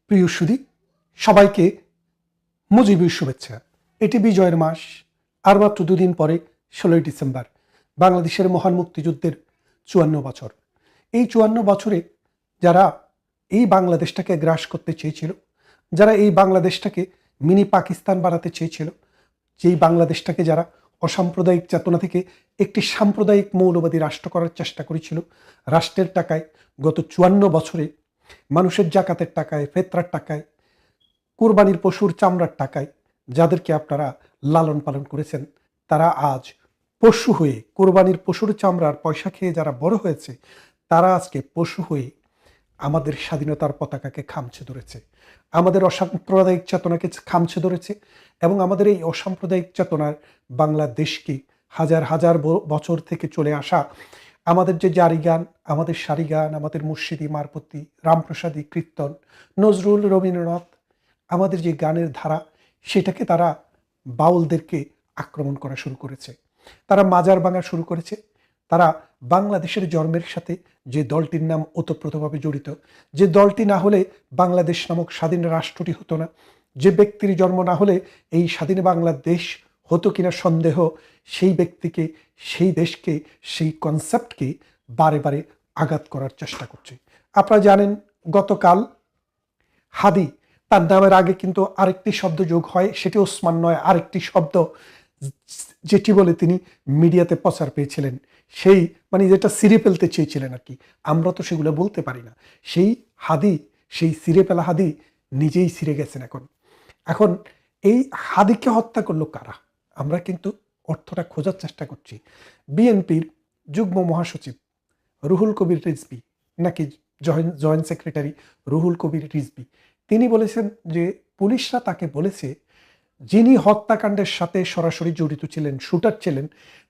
প্রিয় সুধী, সবাইকে মুজিবের শুভেচ্ছা। এটি বিজয়ের মাস। আর মাত্র দুদিন পরে 16ই ডিসেম্বর বাংলাদেশের মহান মুক্তিযুদ্ধের 54 বছর। এই 54 বছরে যারা এই বাংলাদেশটাকে গ্রাস করতে চেয়েছিল, যারা এই বাংলাদেশটাকে মিনি পাকিস্তান বানাতে চেয়েছিল, যেই বাংলাদেশটাকে যারা অসাম্প্রদায়িক চেতনা থেকে একটি সাম্প্রদায়িক মৌলবাদী রাষ্ট্র করার চেষ্টা করেছিল, রাষ্ট্রের টাকায় গত 54 বছরে মানুষের জাকাতের টাকায়, ফেতরার টাকায়, কোরবানির পশুর চামড়ার টাকায় যাদেরকে আপনারা লালন পালন করেছেন, তারা আজ পশু হয়ে, কোরবানির পশুর চামড়ার পয়সা খেয়ে যারা বড় হয়েছে, তারা আজকে পশু হয়ে আমাদের স্বাধীনতার পতাকাকে খামছে ধরেছে, আমাদের অসাম্প্রদায়িক চেতনাকে খামছে ধরেছে এবং আমাদের এই অসাম্প্রদায়িক চেতনার বাংলাদেশকে হাজার হাজার বছর থেকে চলে আসা আমাদের যে জারি গান, আমাদের সারি গান, আমাদের মুর্শিদি, মারপতি, রামপ্রসাদী, কীর্তন, নজরুল, রবীন্দ্রনাথ, আমাদের যে গানের ধারা, সেটাকে তারা বাউলদেরকে আক্রমণ করা শুরু করেছে। তারা মাজার ভাঙা শুরু করেছে। তারা বাংলাদেশের জন্মের সাথে যে দলটির নাম ওতপ্রোতভাবে জড়িত, যে দলটি না হলে বাংলাদেশ নামক স্বাধীন রাষ্ট্রটি হতো না, যে ব্যক্তির জন্ম না হলে এই স্বাধীন বাংলাদেশ হতো কিনা সন্দেহ, সেই ব্যক্তিকে, সেই দেশকে, সেই কনসেপ্টকে বারে বারে আঘাত করার চেষ্টা করছে। আপনারা জানেন, গতকাল হাদি, তার নামের আগে কিন্তু আরেকটি শব্দ যোগ হয়, সেটি ওসমান নয়, আরেকটি শব্দ যেটি বলে তিনি মিডিয়াতে প্রচার পেয়েছিলেন, সেই যেটা সিরে ফেলতে চেয়েছিলেন আর কি। আমরা তো সেগুলো বলতে পারি না। সেই হাদি, সেই সিরে ফেলা হাদি নিজেই সিরে গেছেন। এখন এই হাদিকে হত্যা করলো কারা? আমরা কিন্তু অর্থটা খোঁজার চেষ্টা করছি। বিএনপির যুগ্ম মহাসচিব রুহুল কবির রিজভী, নাকি জয়েন্ট সেক্রেটারি রুহুল কবির রিজভী, তিনি বলেছেন যে পুলিশরা তাকে বলেছে যিনি হত্যাকাণ্ডের সাথে সরাসরি জড়িত ছিলেন, শুটার ছিলেন,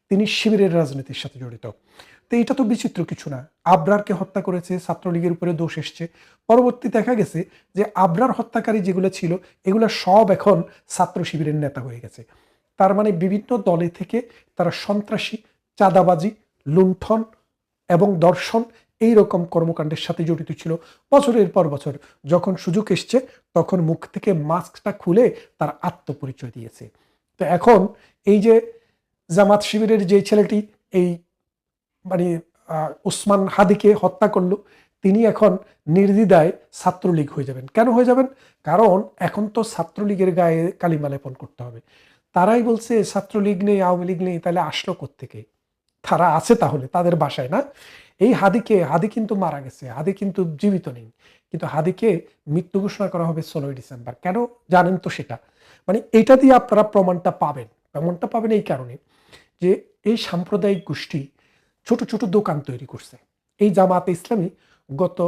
তিনি শিবিরের রাজনীতির সাথে জড়িত। তো এটা তো বিচিত্র কিছু না। আবরারকে হত্যা করেছে, ছাত্রলীগের উপরে দোষ এসছে। পরবর্তী দেখা গেছে যে আবরার হত্যাকারী যেগুলো ছিল, এগুলো সব এখন ছাত্র শিবিরের নেতা হয়ে গেছে। তার মানে বিভিন্ন দলে থেকে তারা সন্ত্রাসী, চাঁদাবাজি, লুণ্ঠন এবং দর্শন, এই রকম কর্মকাণ্ডের সাথে জড়িত ছিল বছরের পর বছর। যখন সুযোগ এসছে তখন মুখ থেকে মাস্কটা খুলে তার আত্মপরিচয় দিয়েছে। তো এখন এই যে জামাত শিবিরের যে ছেলেটি এই ওসমান হাদিকে হত্যা করলো, তিনি এখন নির্দ্বিধায় ছাত্রলীগ হয়ে যাবেন। কেন হয়ে যাবেন? কারণ এখন তো ছাত্রলীগের গায়ে কালিমা লেপন করতে হবে। তারাই বলছে ছাত্রলীগ নেই, আওয়ামী লীগ নেই, তাহলে আসলো কোত্থেকে? তারা আছে তাহলে তাদের বাসায় না? এই হাদি কিন্তু মারা গেছে, হাদি কিন্তু জীবিত নেই। কিন্তু হাদিকে মৃত্যু ঘোষণা করা হবে 16ই ডিসেম্বর। কেন জানেন তো সেটা? এটা দিয়ে আপনারা প্রমাণটা পাবেন এই কারণে যে এই সাম্প্রদায়িক গোষ্ঠী ছোট ছোট দোকান তৈরি করছে। এই জামাতে ইসলামী গত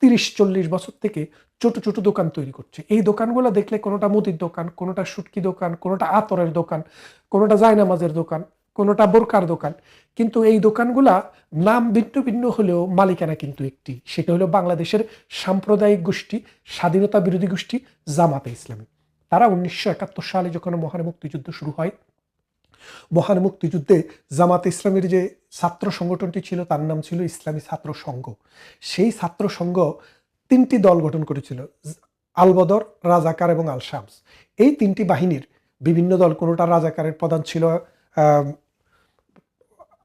30-40 বছর থেকে ছোট ছোট দোকান তৈরি করছে। এই দোকানগুলো দেখলে কোনোটা মুদির দোকান, কোনোটা শুটকি দোকান, কোনোটা আতরের দোকান, কোনোটা জায়নামাজের দোকান, কোনোটা বোরকার দোকান, কিন্তু এই দোকানগুলা নাম ভিন্ন ভিন্ন হলেও মালিকানা কিন্তু একটি। সেটা হলো বাংলাদেশের সাম্প্রদায়িক গোষ্ঠী, স্বাধীনতা বিরোধী গোষ্ঠী জামাতে ইসলামী। তারা 1971 সালে যখন মহান মুক্তিযুদ্ধ শুরু হয়, মহান মুক্তিযুদ্ধে জামাতে ইসলামের যে ছাত্র সংগঠনটি ছিল, তার নাম ছিল ইসলামী ছাত্র সংঘ। সেই ছাত্র সংঘ 3টি দল গঠন করেছিল: আল-বদর, রাজাকার এবং আল শামস। এই 3টি বাহিনীর বিভিন্ন দল, কোনোটা রাজাকারের প্রধান ছিল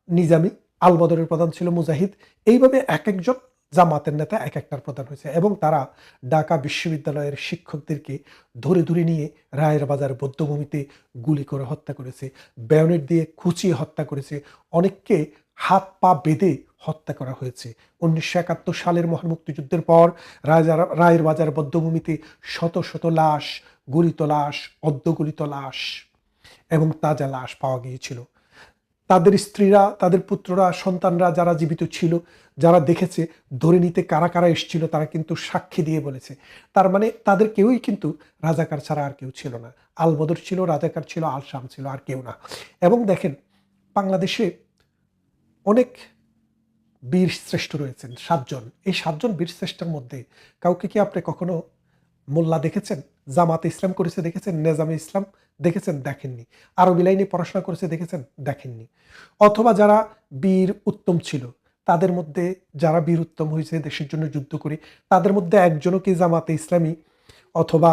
নিজামী, আল-বদরের প্রধান ছিল মুজাহিদ। এইভাবে এক একজন জামাতের নেতা এক একটার প্রধান হয়েছে এবং তারা ঢাকা বিশ্ববিদ্যালয়ের শিক্ষকদেরকে ধরে ধরে নিয়ে রায়ের বাজার বধ্যভূমিতে গুলি করে হত্যা করেছে, ব্যায়নেট দিয়ে খুঁচিয়ে হত্যা করেছে, অনেককে হাত পা বেঁধে হত্যা করা হয়েছে। 1971 সালের মহান মুক্তিযুদ্ধের পর রায়ের বাজার বধ্যভূমিতে শত শত লাশ, গলিত লাশ, অর্ধগলিত লাশ এবং তাজা লাশ পাওয়া গিয়েছিল। তাদের স্ত্রীরা, তাদের পুত্ররা, সন্তানরা যারা জীবিত ছিল, যারা দেখেছে, ধরে নিতে কারা কারা এসেছিল, তারা কিন্তু সাক্ষী দিয়ে বলেছে। তার মানে তাদের কেউই কিন্তু রাজাকার ছাড়া আর কেউ ছিল না। আল-বদর ছিল, রাজাকার ছিল, আল শাম ছিল, আর কেউ না। এবং দেখেন, বাংলাদেশে অনেক বীর শ্রেষ্ঠ রয়েছেন 7 জন। এই 7 জন বীর শ্রেষ্ঠের মধ্যে কাউকে কি আপনি কখনো মোল্লা দেখেছেন? জামাতে ইসলাম করেছে দেখেছেন? নেজামে ইসলাম দেখেছেন? দেখেননি। আরবি লাইনে পড়াশোনা করেছে দেখেছেন? দেখেননি। অথবা যারা বীর উত্তম ছিল, তাদের মধ্যে যারা বীরুত্তম হয়েছে দেশের জন্য যুদ্ধ করে, তাদের মধ্যে একজনও কি জামাতে ইসলামী অথবা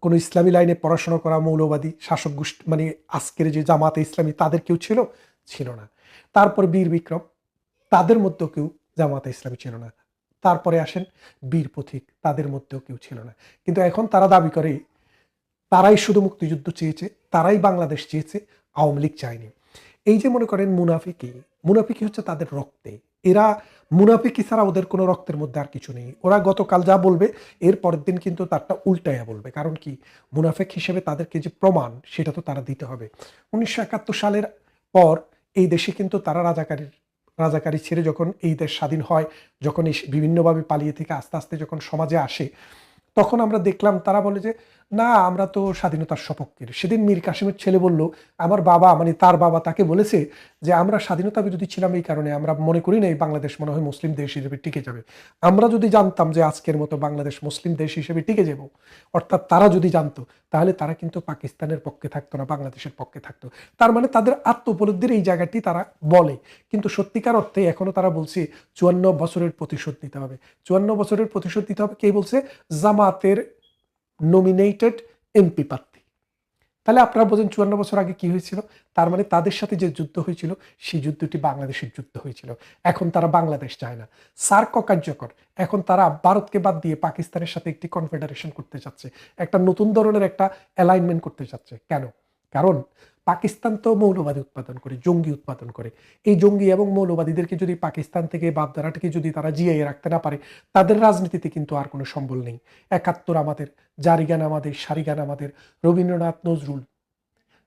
কোনো ইসলামী লাইনে পড়াশোনা করা মৌলবাদী শাসক গোষ্ঠী, মানে আজকের যে জামাতে ইসলামী তাদের কেউ ছিল? ছিল না। তারপর বীর বিক্রম, তাদের মধ্যেও কেউ জামাতে ইসলামী ছিল না। তারপরে আসেন বীর পথিক, তাদের মধ্যেও কেউ ছিল না। কিন্তু এখন তারা দাবি করে তারাই শুধু মুক্তিযুদ্ধ চেয়েছে, তারাই বাংলাদেশ চেয়েছে, আওয়ামী লীগ চায়নি। এই যে মনে করেন মুনাফিকি, মুনাফিকি হচ্ছে তাদের রক্তে। এরা মুনাফিকি ছাড়া ওদের কোনো রক্তের মধ্যে আর কিছু নেই। ওরা গতকাল যা বলবে এর পরের দিন কিন্তু তারটা উল্টাইয়া বলবে। কারণ কি, মুনাফিক হিসেবে তাদেরকে যে প্রমাণ সেটা তো তারা দিতে হবে। 1971 সালের পর এই দেশে কিন্তু তারা রাজাকারি ছেড়ে যখন এই দেশ স্বাধীন হয়, যখন এই বিভিন্নভাবে পালিয়ে থেকে আস্তে আস্তে যখন সমাজে আসে, তখন আমরা দেখলাম তারা বলে যে না, আমরা তো স্বাধীনতার সপক্ষের। সেদিন মীর কাসেমের ছেলে বলল, আমার বাবা মানে তার বাবা তাকে বলেছে যে আমরা স্বাধীনতা বিরোধী ছিলাম এই কারণে, আমরা মনে করি না এই বাংলাদেশ মনে হয় মুসলিম দেশ হিসেবে টিকে যাবে। আমরা যদি জানতাম যে আজকের মতো বাংলাদেশ মুসলিম দেশ হিসেবে টিকে যাব, অর্থাৎ তারা যদি জানতো, তাহলে তারা কিন্তু পাকিস্তানের পক্ষে থাকতো না, বাংলাদেশের পক্ষে থাকতো। তার মানে তাদের আত্ম উপলব্ধির এই জায়গাটি তারা বলে, কিন্তু সত্যিকার অর্থে এখনো তারা বলছে 54 বছরের প্রতিশোধ নিতে হবে। 54 বছরের প্রতিশোধ নিতে হবে কে বলছে? জামাতের নমিনেটেড এমপি প্রার্থী। তাহলে আপনারা বোঝেন 54 বছর আগে কি হয়েছিল। তার মানে তাদের সাথে যে যুদ্ধ হয়েছিল সেই যুদ্ধটি বাংলাদেশের যুদ্ধ হয়েছিল। এখন তারা বাংলাদেশ চায় না, সার্ক কার্যকর। এখন তারা ভারতকে বাদ দিয়ে পাকিস্তানের সাথে একটি কনফেডারেশন করতে চাচ্ছে, একটা নতুন ধরনের একটা অ্যালাইনমেন্ট করতে চাচ্ছে। কেন? কারণ পাকিস্তান তো মৌলবাদী উৎপাদন করে, জঙ্গি উৎপাদন করে। এই জঙ্গি এবং মৌলবাদীদেরকে যদি পাকিস্তান থেকে বাপদারাটাকে যদি তারা জিয়াইয়ে রাখতে না পারে, তাদের রাজনীতিতে কিন্তু আর কোনো সম্বল নেই। 71 আমাদের, জারিগান আমাদের, সারিগান আমাদের, রবীন্দ্রনাথ, নজরুল,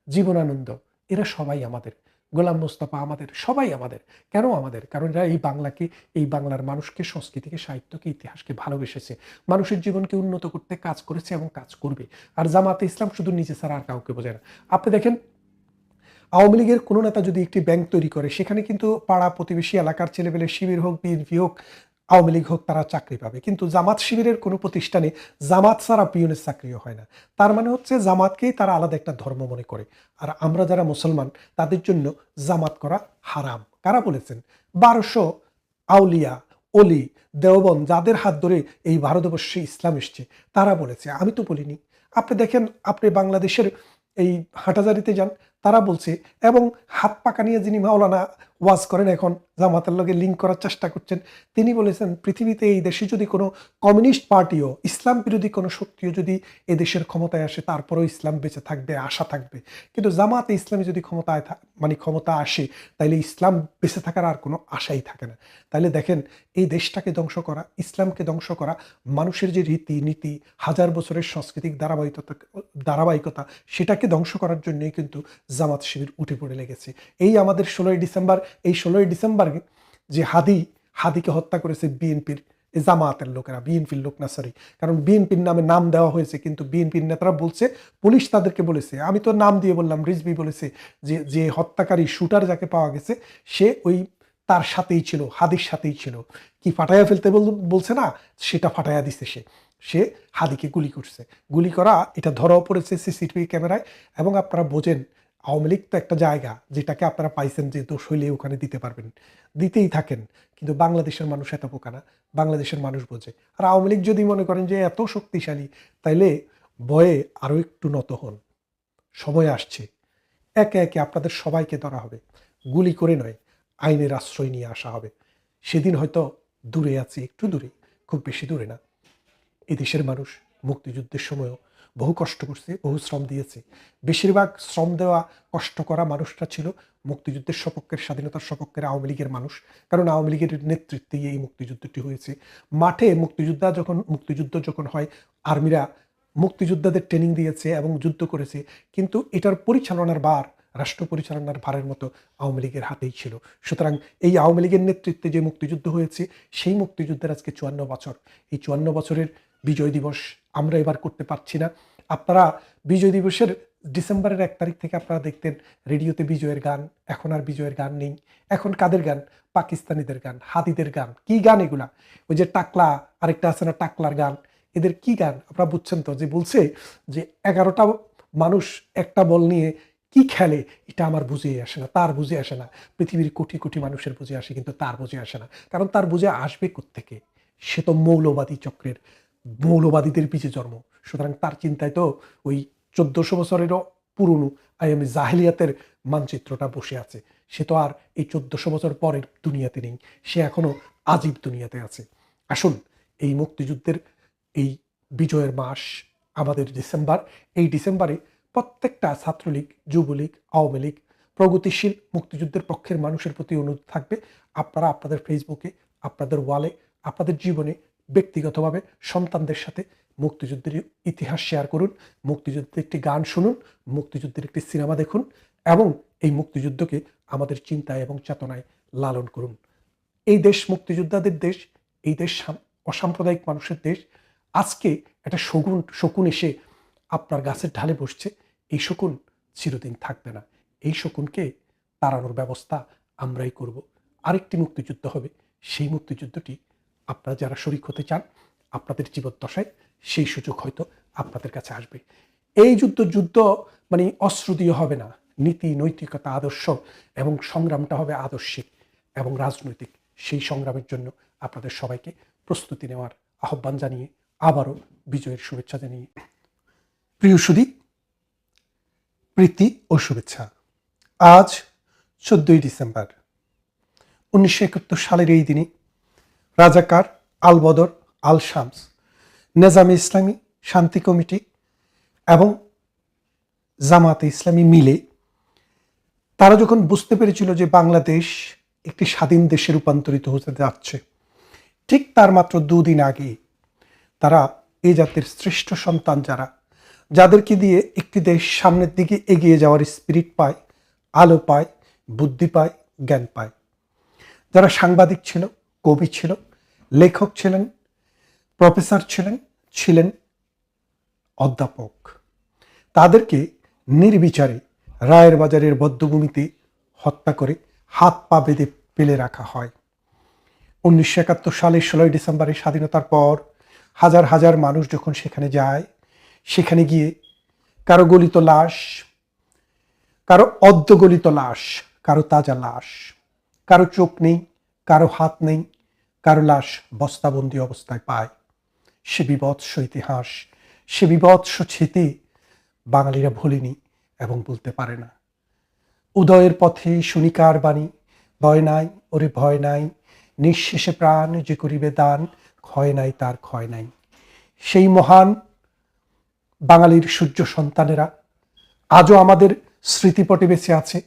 জীবনানন্দ, এরা সবাই আমাদের, গোলাম মোস্তফা আমাদের, সবাই আমাদের। কেন আমাদের? কারণ এরা এই বাংলাকে, এই বাংলার মানুষকে, সংস্কৃতিকে, সাহিত্যকে, ইতিহাসকে ভালোবেসেছে, মানুষের জীবনকে উন্নত করতে কাজ করেছে এবং কাজ করবে। আর জামাতে ইসলাম শুধু নিজে ছাড়া আর কাউকে বোঝে না। আপনি দেখেন, আওয়ামী লীগের কোনো নেতা যদি একটি ব্যাংক তৈরি করে, সেখানে কিন্তু পাড়া প্রতিবেশী এলাকার ছেলেবেলে, শিবির হোক, বিএনপি হোক, আওয়ামী লীগ হোক, তারা চাকরি পাবে। কিন্তু জামাত শিবিরের কোনো প্রতিষ্ঠানে জামাত ছাড়া পিয়নের চাকরিও হয় না। তার মানে হচ্ছে জামাতকেই তারা আলাদা একটা ধর্ম মনে করে। আর আমরা যারা মুসলমান, তাদের জন্য জামাত করা হারাম। কারা বলেছেন? 1200 আউলিয়া, অলি, দেওবন্দ, যাদের হাত ধরে এই ভারতবর্ষে ইসলাম এসছে, তারা বলেছে, আমি তো বলিনি। আপনি দেখেন, আপনি বাংলাদেশের এই হাটাজারিতে যান, তারা বলছে। এবং হাত পাকা নিয়ে যিনি মাওলানা ওয়াজ করেন, এখন জামাতের লগে লিঙ্ক করার চেষ্টা করছেন, তিনি বলেছেন পৃথিবীতে এই দেশে যদি কোনো কমিউনিস্ট পার্টিও, ইসলাম বিরোধী কোনো শক্তিও যদি এদেশের ক্ষমতায় আসে, তারপরেও ইসলাম বেঁচে থাকবে, আশা থাকবে। কিন্তু জামাতে ইসলামী যদি ক্ষমতা আসে, তাইলে ইসলাম বেঁচে থাকার আর কোনো আশাই থাকে না। তাইলে দেখেন, এই দেশটাকে ধ্বংস করা, ইসলামকে ধ্বংস করা, মানুষের যে রীতি নীতি, হাজার বছরের সাংস্কৃতিক ধারাবাহিকতা, সেটাকে ধ্বংস করার জন্যই কিন্তু জামাত শিবির উঠে পড়ে লেগেছে। এই আমাদের 16ই ডিসেম্বর, এই 16ই ডিসেম্বর যে হাদিকে হত্যা করেছে বিএনপির, জামাতের লোকেরা, বিএনপির লোক না, সরি, কারণ বিএনপির নামে নাম দেওয়া হয়েছে, কিন্তু বিএনপির নেতারা বলছে, পুলিশ তাদেরকে বলেছে, আমি তো নাম দিয়ে বললাম, রিজভি বলেছে যে যে হত্যাকারী শুটার যাকে পাওয়া গেছে, সে ওই তার সাথেই ছিল, হাদির সাথেই ছিল। কি ফাটাইয়া ফেলতে বলছে না, সেটা ফাটাইয়া দিছে সে। সে হাদিকে গুলি করছে। গুলি করা এটা ধরাও পড়েছে সিসিটিভি ক্যামেরায়। এবং আপনারা বোঝেন, আওয়ামী লীগ তো একটা জায়গা যেটাকে আপনারা পাইছেন যে দোষ হইলে ওখানে দিতে পারবেন, দিতেই থাকেন। কিন্তু বাংলাদেশের মানুষ এত বোকা না, বাংলাদেশের মানুষ বোঝে। আর আওয়ামী লীগ যদি মনে করেন যে এত শক্তিশালী, তাইলে ভয়ে আরো একটু নত হন। সময় আসছে, একে একে আপনাদের সবাইকে ধরা হবে, গুলি করে নয়, আইনের আশ্রয় নিয়ে আসা হবে। সেদিন হয়তো দূরে আছে, একটু দূরে, খুব বেশি দূরে না। এদেশের মানুষ মুক্তিযুদ্ধের সময়ও বহু কষ্ট করছে, বহু শ্রম দিয়েছে। বেশিরভাগ শ্রম দেওয়া, কষ্ট করা মানুষরা ছিল মুক্তিযুদ্ধের সপক্ষের, স্বাধীনতার সপক্ষের আওয়ামী লীগের মানুষ। কারণ আওয়ামী লীগের নেতৃত্বেই এই মুক্তিযুদ্ধটি হয়েছে। মাঠে মুক্তিযুদ্ধ যখন হয়, আর্মিরা মুক্তিযোদ্ধাদের ট্রেনিং দিয়েছে এবং যুদ্ধ করেছে, কিন্তু এটার পরিচালনার ভার, রাষ্ট্র পরিচালনার ভারের মতো আওয়ামী লীগের হাতেই ছিল। সুতরাং এই আওয়ামী লীগের নেতৃত্বে যে মুক্তিযুদ্ধ হয়েছে, সেই মুক্তিযুদ্ধের আজকে 54 বছর। এই 54 বছরের বিজয় দিবস আমরা এবার করতে পারছি না। আপনারা বিজয় দিবসের ডিসেম্বরের 1 তারিখ থেকে আপনারা দেখতেন রেডিওতে বিজয়ের গান, এখন আর বিজয়ের গান নেই। এখন কাদের গান? পাকিস্তানিদের গান, হাদিদের গান। কি গান এগুলা? ওই যে টাকলা, আরেকটা আছে না, টাকলার গান। এদের কি গান আপনারা বুঝছেন তো? যে বলছে যে 11টা মানুষ একটা বল নিয়ে কি খেলে এটা আমার বুঝে আসে না, তার বুঝে আসে না। পৃথিবীর কোটি কোটি মানুষের বুঝে আসে, কিন্তু তার বুঝে আসে না। কারণ তার বুঝে আসবে কোত্থেকে? সে তো মৌলবাদী চক্রের, মৌলবাদীদের বীজে জন্ম। সুতরাং তার চিন্তায় তো ওই 1400 বছরেরও পুরনো আইএম জাহেলিয়াতের মানচিত্রটা বসে আছে। সে তো আর এই 1400 বছর পরের দুনিয়াতে নেই, সে এখনো আজীব দুনিয়াতে আছে। আসুন, এই মুক্তিযুদ্ধের এই বিজয়ের মাস আমাদের ডিসেম্বর, এই ডিসেম্বরে প্রত্যেকটা ছাত্রলীগ, যুবলীগ, আওয়ামী লীগ, প্রগতিশীল মুক্তিযুদ্ধের পক্ষের মানুষের প্রতি অনুরোধ থাকবে, আপনারা আপনাদের ফেসবুকে, আপনাদের ওয়ালে, আপনাদের জীবনে ব্যক্তিগতভাবে সন্তানদের সাথে মুক্তিযুদ্ধের ইতিহাস শেয়ার করুন, মুক্তিযুদ্ধের একটি গান শুনুন, মুক্তিযুদ্ধের একটি সিনেমা দেখুন এবং এই মুক্তিযুদ্ধকে আমাদের চিন্তায় এবং চেতনায় লালন করুন। এই দেশ মুক্তিযোদ্ধাদের দেশ, এই দেশ অসাম্প্রদায়িক মানুষের দেশ। আজকে একটা শকুন এসে আপনার গাছের ঢালে বসছে, এই শকুন চিরদিন থাকবে না। এই শকুনকে তাড়ানোর ব্যবস্থা আমরাই করব। আরেকটি মুক্তিযুদ্ধ হবে, সেই মুক্তিযুদ্ধটি আপনারা যারা শরিক হতে চান, আপনাদের জীবদ্দশায় সেই সুযোগ হয়তো আপনাদের কাছে আসবে। এই যুদ্ধ মানে অস্ত্র দিয়ে হবে না, নীতি, নৈতিকতা, আদর্শ এবং সংগ্রামটা হবে আদর্শিক এবং রাজনৈতিক। সেই সংগ্রামের জন্য আপনাদের সবাইকে প্রস্তুতি নেওয়ার আহ্বান জানিয়ে আবারও বিজয়ের শুভেচ্ছা জানিয়ে, প্রিয় সুধী, প্রীতি ও শুভেচ্ছা। আজ 14ই ডিসেম্বর 1971 সালের এই দিনে রাজাকার, আল বদর, আল শামস, নেজামে ইসলামী, শান্তি কমিটি এবং জামাতে ইসলামী মিলে তারা যখন বুঝতে পেরেছিল যে বাংলাদেশ একটি স্বাধীন দেশে রূপান্তরিত হতে যাচ্ছে, ঠিক তার মাত্র 2 দিন আগে তারা এই জাতির শ্রেষ্ঠ সন্তান যাদেরকে দিয়ে একটি দেশ সামনের দিকে এগিয়ে যাওয়ার স্পিরিট পায়, আলো পায়, বুদ্ধি পায়, জ্ঞান পায়, যারা সাংবাদিক ছিল, কবি ছিল, লেখক ছিলেন, প্রফেসর ছিলেন অধ্যাপক, তাদেরকে নির্বিচারে রায়ের বাজারের বদ্ধভূমিতে হত্যা করে হাত পা বেঁধে ফেলে রাখা হয়। 1971 সালের 16 ডিসেম্বরের স্বাধীনতার পর হাজার হাজার মানুষ যখন সেখানে যায়, সেখানে গিয়ে কারো গলিত লাশ, কারো অর্ধগলিত লাশ, কারো তাজা লাশ, কারো চোখ নেই, কারো হাত নেই, কারো লাশ বস্তাবন্দি অবস্থায় পায়। সে বিভৎস ইতিহাস, সে বিভৎস স্মৃতি বাঙালিরা ভোলেনি এবং বলতে পারে না। উদয়ের পথে শুনিকার বাণী, ভয় নাই ওরে ভয় নাই, নিঃশেষে প্রাণ যে করিবে দান, ক্ষয় নাই তার ক্ষয় নাই। সেই মহান বাঙালির সূর্য সন্তানেরা আজও আমাদের স্মৃতিপটে বেঁচে আছে,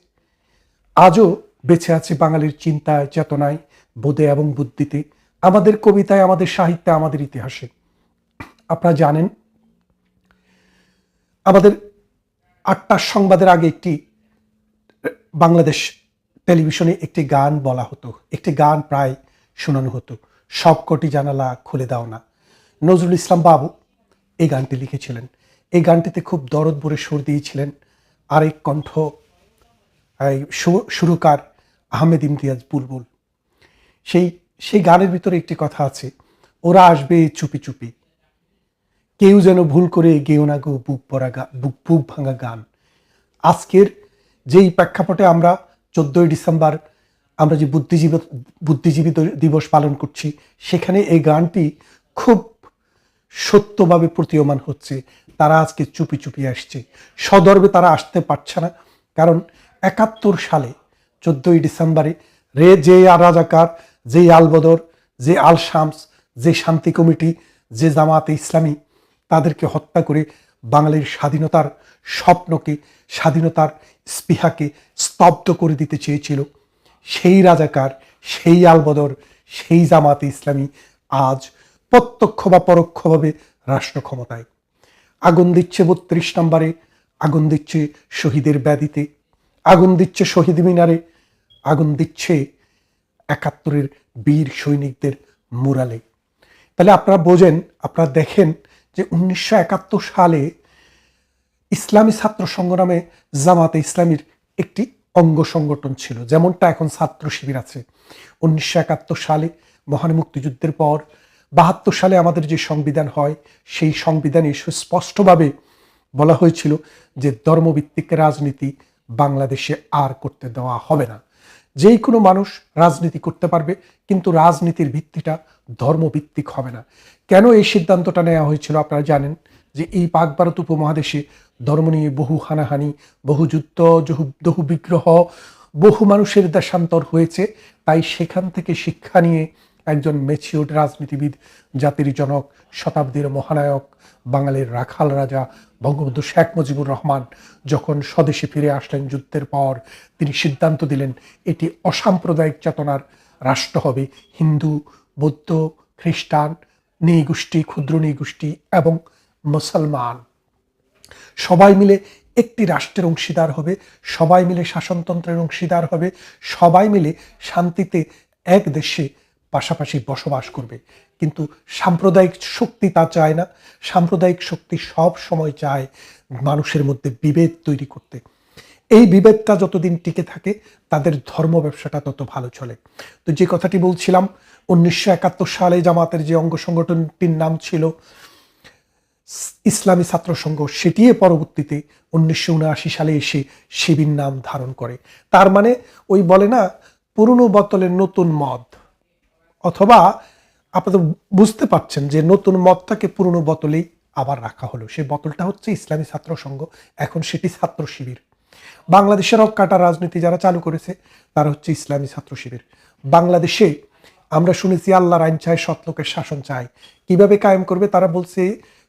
আজও বেঁচে আছে বাঙালির চিন্তায়, চেতনায়, বোধে এবং বুদ্ধিতে, আমাদের কবিতায়, আমাদের সাহিত্যে, আমাদের ইতিহাসে। আপনারা জানেন আমাদের 8টার সংবাদের আগে একটি বাংলাদেশ টেলিভিশনে একটি গান বলা হতো, একটি গান প্রায় শোনানো হতো, সবকটি জানালা খুলে দাও না। নজরুল ইসলাম বাবু এই গানটি লিখেছিলেন। এই গানটিতে খুব দরদ ভরে সুর দিয়েছিলেন আরেক কণ্ঠ সুরকার আহমেদ ইমতিয়াজ বুলবুল। সেই গানের ভিতরে একটি কথা আছে, ওরা আসবে চুপি চুপি, কেউ যেন ভুল করে গেও না গো বুক ভাঙা গান। আজকের যেই প্রেক্ষাপটে আমরা 14ই ডিসেম্বর আমরা যে বুদ্ধিজীবী দিবস পালন করছি, সেখানে এই গানটি খুব সত্যভাবে প্রতীয়মান হচ্ছে। তারা আজকে চুপি চুপি আসছে, সদর্বে তারা আসতে পারছে না। কারণ 71 সালে 14ই ডিসেম্বরে যে রাজাকার, যে আলবদর, যে আল শামস, যে শান্তি কমিটি, যে জামাতে ইসলামী তাদেরকে হত্যা করে বাঙালির স্বাধীনতার স্বপ্নকে, স্বাধীনতার স্পৃহাকে স্তব্ধ করে দিতে চেয়েছিল, সেই রাজাকার, সেই আলবদর, সেই জামাতে ইসলামী আজ প্রত্যক্ষ বা পরোক্ষভাবে রাষ্ট্র ক্ষমতায়। আগুন দিচ্ছে 32 নম্বরে, আগুন দিচ্ছে শহীদের ব্যাধিতে, আগুন দিচ্ছে শহীদ মিনারে, আগুন দিচ্ছে 71-এর বীর সৈনিকদের মুরালে। তাহলে আপনারা বোঝেন, আপনারা দেখেন যে 1971 সালে ইসলামী ছাত্র সংগ্রামে জামাতে ইসলামীর একটি অঙ্গ সংগঠন ছিল, যেমনটা এখন ছাত্র শিবির আছে। 1971 সালে মহান মুক্তিযুদ্ধের পর 72 সালে আমাদের যে সংবিধান হয়, সেই সংবিধানে সুস্পষ্টভাবে বলা হয়েছিল যে ধর্মভিত্তিক রাজনীতি বাংলাদেশে আর করতে দেওয়া হবে না। যেই কোনো মানুষ রাজনীতি করতে পারবে, কিন্তু রাজনীতির ভিত্তিটা ধর্মভিত্তিক হবে না। কেন এই সিদ্ধান্তটা নেওয়া হয়েছিল আপনারা জানেন, যে এই পাক ভারত উপমহাদেশে ধর্ম নিয়ে বহু হানাহানি, বহু যুদ্ধ, বহু বিগ্রহ, বহু মানুষের দেশান্তর হয়েছে। তাই সেখান থেকে শিক্ষা নিয়ে একজন ম্যাচিউরড রাজনীতিবিদ, জাতির জনক, শতাব্দীর মহানায়ক, বাঙালির রাখাল রাজা বঙ্গবন্ধু শেখ মুজিবুর রহমান যখন স্বদেশে ফিরে আসলেন যুদ্ধের পর, তিনি সিদ্ধান্ত দিলেন এটি অসাম্প্রদায়িক চেতনার রাষ্ট্র হবে। হিন্দু, বৌদ্ধ, খ্রিস্টান, নৃগোষ্ঠী, ক্ষুদ্র নৃগোষ্ঠী এবং মুসলমান সবাই মিলে একটি রাষ্ট্রের অংশীদার হবে, সবাই মিলে শাসনতন্ত্রের অংশীদার হবে, সবাই মিলে শান্তিতে এক দেশে পাশাপাশি বসবাস করবে। কিন্তু সাম্প্রদায়িক শক্তি তা চায় না। সাম্প্রদায়িক শক্তি সব সময় চায় মানুষের মধ্যে বিভেদ তৈরি করতে। এই বিভেদটা যতদিন টিকে থাকে, তাদের ধর্ম ব্যবসাটা তত ভালো চলে। তো যে কথাটি বলছিলাম, 1971 সালে জামাতের যে অঙ্গ সংগঠনটির নাম ছিল ইসলামী ছাত্র সংঘ, সেটি পরবর্তীতে 1979 সালে এসে শিবির নাম ধারণ করে। তার মানে ওই বলে না, পুরনো বোতলের নতুন মদ, অথবা আপনারা বুঝতে পারছেন যে নতুন মদটাকে পুরনো বোতলেই আবার রাখা হলো। সেই বোতলটা হচ্ছে ইসলামী ছাত্র সংঘ, এখন সেটি ছাত্র শিবির। বাংলাদেশের কাটা রাজনীতি যারা চালু করেছে তারা হচ্ছে ইসলামী ছাত্র শিবির। বাংলাদেশে আমরা শুনেছি আল্লাহর আইন চায়, সৎলোকের শাসন চায়। কিভাবে কায়েম করবে? তারা বলছে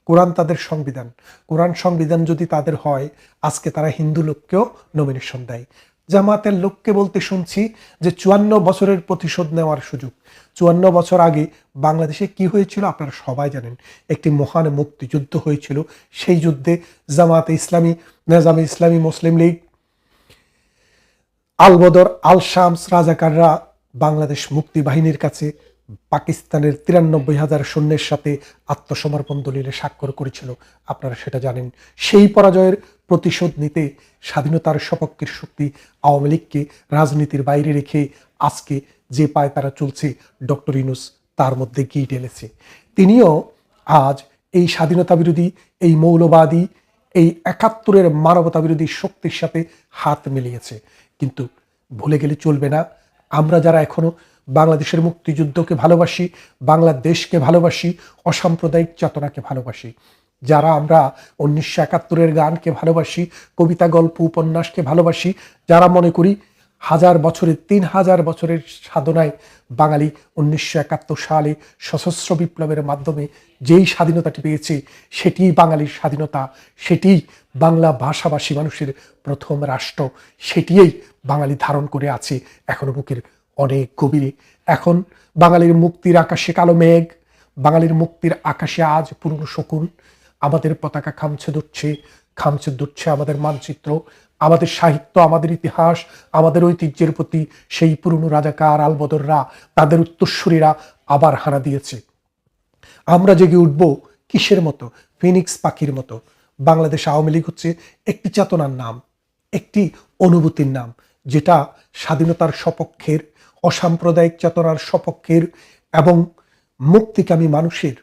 কোরআন তাদের সংবিধান। কোরআন সংবিধান যদি তাদের হয়, আজকে তারা হিন্দু লোককেও নমিনেশন দেয়। জামাতের লোককে বলতে শুনছি যে 54 বছরের প্রতিশোধ নেওয়ার সুযোগ। 54 বছর আগে বাংলাদেশে কি হয়েছিল আপনারা সবাই জানেন। একটি মহান মুক্তিযুদ্ধ হয়েছিল। সেই যুদ্ধে জামাতে ইসলামী, নেজামে ইসলামী, মুসলিম লীগ, আল বদর, আল শামস, রাজাকাররা বাংলাদেশ মুক্তি বাহিনীর কাছে পাকিস্তানের 93,000 সৈন্যের সাথে আত্মসমর্পণ দলিলে স্বাক্ষর করেছিল। আপনারা সেটা জানেন। সেই পরাজয়ের প্রতিশোধ নিতে স্বাধীনতার সপক্ষের শক্তি আওয়ামী লীগকে রাজনীতির বাইরে রেখে আজকে যে পায় তারা চলছে, ডক্টর ইউনূস তার মধ্যে গিয়ে ঢেলেছে। তিনিও আজ এই স্বাধীনতা বিরোধী, এই মৌলবাদী, এই 71-এর মানবতা বিরোধী শক্তির সাথে হাত মিলিয়েছে। কিন্তু ভুলে গেলে চলবে না, আমরা যারা এখনো বাংলাদেশের মুক্তিযুদ্ধকে ভালোবাসি, বাংলাদেশকে ভালোবাসি, অসাম্প্রদায়িক চেতনাকে ভালোবাসি, যারা আমরা 1971-এর গানকে ভালোবাসি, কবিতা, গল্প, উপন্যাসকে ভালোবাসি, যারা মনে করি 3,000 বছরের সাধনায় বাঙালি 1971 সালে সশস্ত্র বিপ্লবের মাধ্যমে যেই স্বাধীনতাটি পেয়েছে, সেটিই বাঙালির স্বাধীনতা, সেটিই বাংলা ভাষাভাষী মানুষের প্রথম রাষ্ট্র, সেটিই বাঙালি ধারণ করে আছে এখনো বুকের অনেক গভীরে। এখন বাঙালির মুক্তির আকাশে কালো মেঘ, বাঙালির মুক্তির আকাশে আজ পুরনো শকুন। আমাদের পতাকা খামছে ধরছে আমাদের মানচিত্র, আমাদের সাহিত্য, আমাদের ইতিহাস, আমাদের ঐতিহ্যের প্রতি সেই পুরনো রাজাকার, আলবদররা, তাদের উত্তরসূরিরা আবার হানা দিয়েছে। আমরা জেগে উঠব কিসের মতো? ফিনিক্স পাখির মতো। বাংলাদেশ আওয়ামী লীগ হচ্ছে একটি চেতনার নাম, একটি অনুভূতির নাম, যেটা স্বাধীনতার সপক্ষের, অসাম্প্রদায়িক চেতনার সপক্ষের এবং মুক্তিকামী মানুষের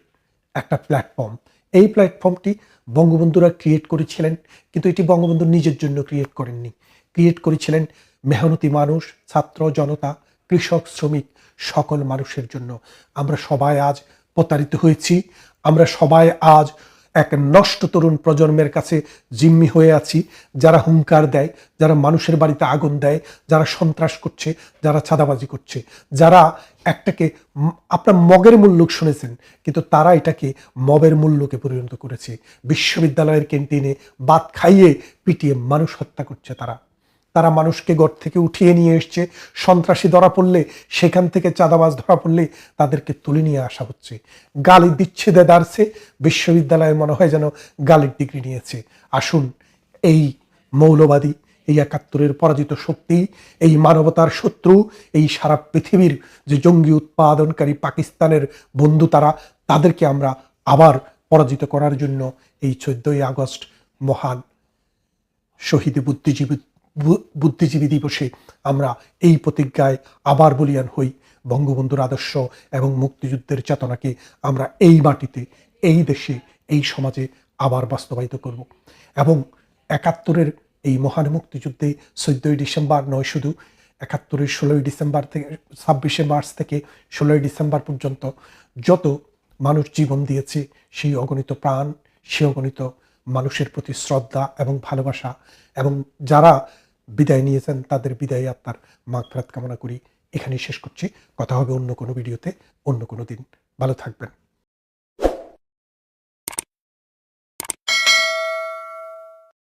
একটা প্ল্যাটফর্ম। এই প্ল্যাটফর্মটি বঙ্গবন্ধুরা ক্রিয়েট করেছিলেন, কিন্তু এটি বঙ্গবন্ধু নিজের জন্য ক্রিয়েট করেননি। ক্রিয়েট করেছিলেন মেহনতি মানুষ, ছাত্র জনতা, কৃষক, শ্রমিক, সকল মানুষের জন্য। আমরা সবাই আজ প্রতারিত হয়েছি। আমরা সবাই আজ এক নষ্ট তরুণ প্রজন্মের কাছে জিম্মি হয়ে আছি, যারা হুঙ্কার দেয়, যারা মানুষের বাড়িতে আগুন দেয়, যারা সন্ত্রাস করছে, যারা চাঁদাবাজি করছে, যারা একটাকে আপনার মগের মূল্য শুনেছেন, কিন্তু তারা এটাকে মবের মূল্যকে পরিণত করেছে। বিশ্ববিদ্যালয়ের ক্যান্টিনে ভাত খাইয়ে পিটিয়ে মানুষ হত্যা করছে। তারা মানুষকে ঘর থেকে উঠিয়ে নিয়ে এসছে। সন্ত্রাসী ধরা পড়লে, সেখান থেকে চাঁদাবাজ ধরা পড়লে তাদেরকে তুলে নিয়ে আসা হচ্ছে। গালি দিচ্ছে দেদারছে, বিশ্ববিদ্যালয়ে মনে হয় যেন গালির ডিগ্রি নিয়েছে। আসুন, এই মৌলবাদী, এই 71-এর পরাজিত শক্তি, এই মানবতার শত্রু, এই সারা পৃথিবীর যে জঙ্গি উৎপাদনকারী পাকিস্তানের বন্ধু, তাদেরকে আমরা আবার পরাজিত করার জন্য এই 14ই আগস্ট মহান শহীদ বুদ্ধিজীবী দিবসে আমরা এই প্রতিজ্ঞায় আবার বলিয়ান হই। বঙ্গবন্ধুর আদর্শ এবং মুক্তিযুদ্ধের চেতনাকে আমরা এই মাটিতে, এই দেশে, এই সমাজে আবার বাস্তবায়িত করব এবং 71-এর এই মহান মুক্তিযুদ্ধে 14ই ডিসেম্বর নয়, শুধু 71-এর 16ই ডিসেম্বর থেকে 26শে মার্চ থেকে 16ই ডিসেম্বর পর্যন্ত যত মানুষ জীবন দিয়েছে, সেই অগণিত প্রাণ, সেই অগণিত মানুষের প্রতি শ্রদ্ধা এবং ভালোবাসা, এবং যারা বিদায় নিয়েছেন তাদের বিদায় আত্মার মাগফিরাত কামনা করি। এখানেই শেষ করছি। কথা হবে অন্য কোনো ভিডিওতে, অন্য কোনো দিন। ভালো থাকবেন।